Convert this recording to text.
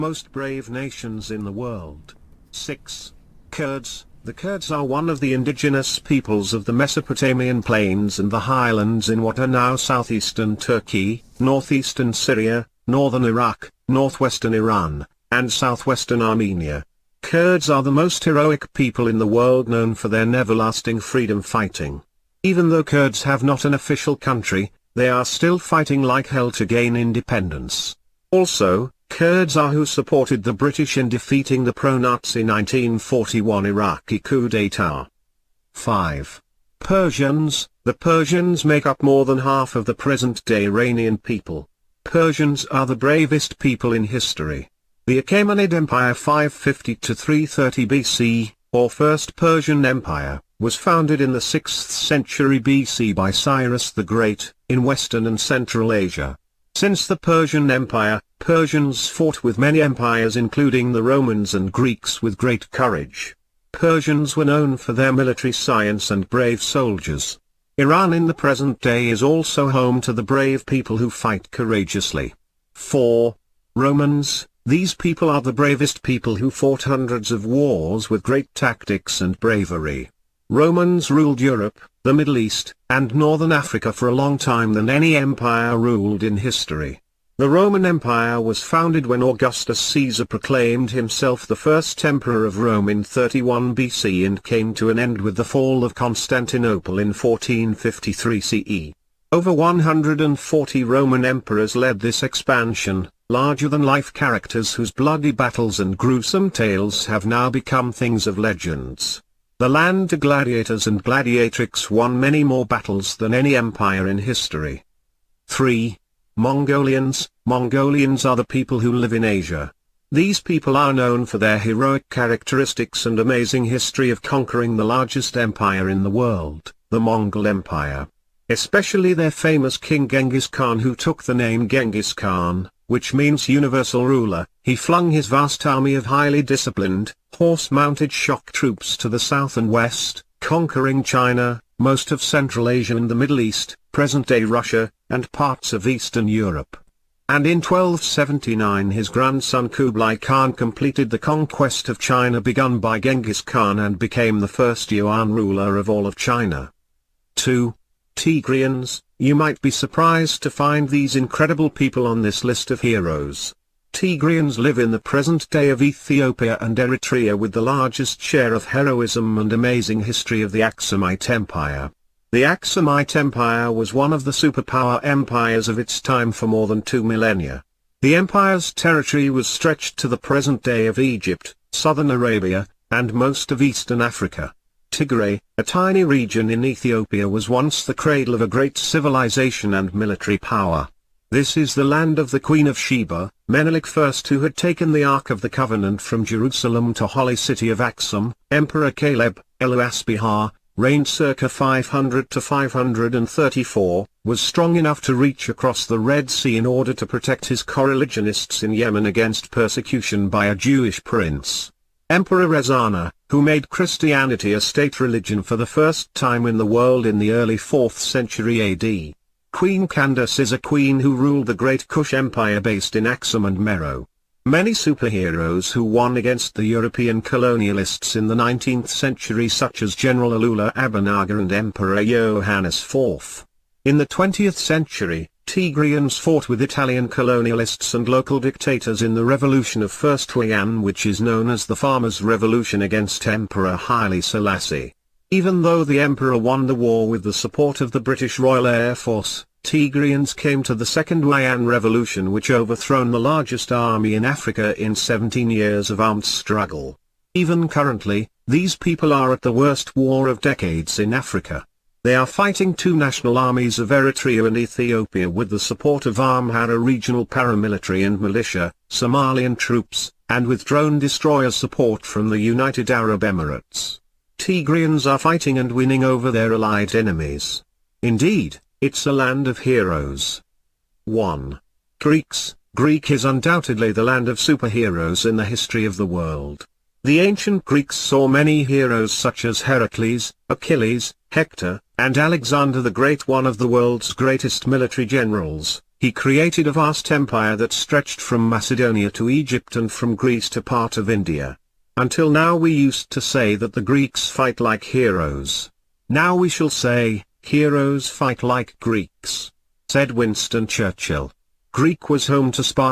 Most brave nations in the world. 6. Kurds. The Kurds are one of the indigenous peoples of the Mesopotamian plains and the highlands in what are now southeastern Turkey, northeastern Syria, northern Iraq, northwestern Iran, and southwestern Armenia. Kurds are the most heroic people in the world, known for their never-lasting freedom fighting. Even though Kurds have not an official country, they are still fighting like hell to gain independence. Also, Kurds are who supported the British in defeating the pro-Nazi 1941 Iraqi coup d'état. 5. Persians. The Persians make up more than half of the present-day Iranian people. Persians are the bravest people in history. The Achaemenid Empire 550 to 330 BC, or First Persian Empire, was founded in the 6th century BC by Cyrus the Great, in Western and Central Asia. Since the Persian Empire, Persians fought with many empires including the Romans and Greeks with great courage. Persians were known for their military science and brave soldiers. Iran in the present day is also home to the brave people who fight courageously. 4. Romans. These people are the bravest people who fought hundreds of wars with great tactics and bravery. Romans ruled Europe, the Middle East, and Northern Africa for a long time than any empire ruled in history. The Roman Empire was founded when Augustus Caesar proclaimed himself the first emperor of Rome in 31 BC and came to an end with the fall of Constantinople in 1453 CE. Over 140 Roman emperors led this expansion, larger-than-life characters whose bloody battles and gruesome tales have now become things of legends. The land to gladiators and gladiatrix won many more battles than any empire in history. 3. Mongolians. Mongolians are the people who live in Asia. These people are known for their heroic characteristics and amazing history of conquering the largest empire in the world, the Mongol Empire. Especially their famous king Genghis Khan, who took the name Genghis Khan, which means universal ruler. He flung his vast army of highly disciplined, horse-mounted shock troops to the south and west, conquering China, most of Central Asia and the Middle East, present-day Russia, and parts of Eastern Europe. And in 1279 his grandson Kublai Khan completed the conquest of China begun by Genghis Khan and became the first Yuan ruler of all of China. 2. Tigrians. You might be surprised to find these incredible people on this list of heroes. Tigrians live in the present day of Ethiopia and Eritrea with the largest share of heroism and amazing history of the Aksumite Empire. The Aksumite Empire was one of the superpower empires of its time for more than 2 millennia. The empire's territory was stretched to the present day of Egypt, southern Arabia, and most of eastern Africa. Tigray, a tiny region in Ethiopia, was once the cradle of a great civilization and military power. This is the land of the Queen of Sheba, Menelik I, who had taken the Ark of the Covenant from Jerusalem to holy city of Aksum. Emperor Caleb, Eluaspihar, reigned circa 500 to 534, was strong enough to reach across the Red Sea in order to protect his coreligionists in Yemen against persecution by a Jewish prince. Emperor Rezana, who made Christianity a state religion for the first time in the world in the early 4th century AD. Queen Candace is a queen who ruled the Great Kush Empire based in Aksum and Meroe. Many superheroes who won against the European colonialists in the 19th century, such as General Alula Abu Naga and Emperor Johannes IV. In the 20th century, Tigrians fought with Italian colonialists and local dictators in the revolution of First Huayan, which is known as the Farmers' Revolution, against Emperor Haile Selassie. Even though the emperor won the war with the support of the British Royal Air Force, Tigrians came to the Second Huayan Revolution, which overthrown the largest army in Africa in 17 years of armed struggle. Even currently, these people are at the worst war of decades in Africa. They are fighting two national armies of Eritrea and Ethiopia with the support of Amhara regional paramilitary and militia, Somalian troops, and with drone destroyer support from the United Arab Emirates. Tigrians are fighting and winning over their allied enemies. Indeed, it's a land of heroes. 1. Greeks. Greek is undoubtedly the land of superheroes in the history of the world. The ancient Greeks saw many heroes such as Heracles, Achilles, Hector, and Alexander the Great, one of the world's greatest military generals. He created a vast empire that stretched from Macedonia to Egypt and from Greece to part of India. Until now we used to say that the Greeks fight like heroes. Now we shall say, heroes fight like Greeks," said Winston Churchill. Greek was home to Sparta.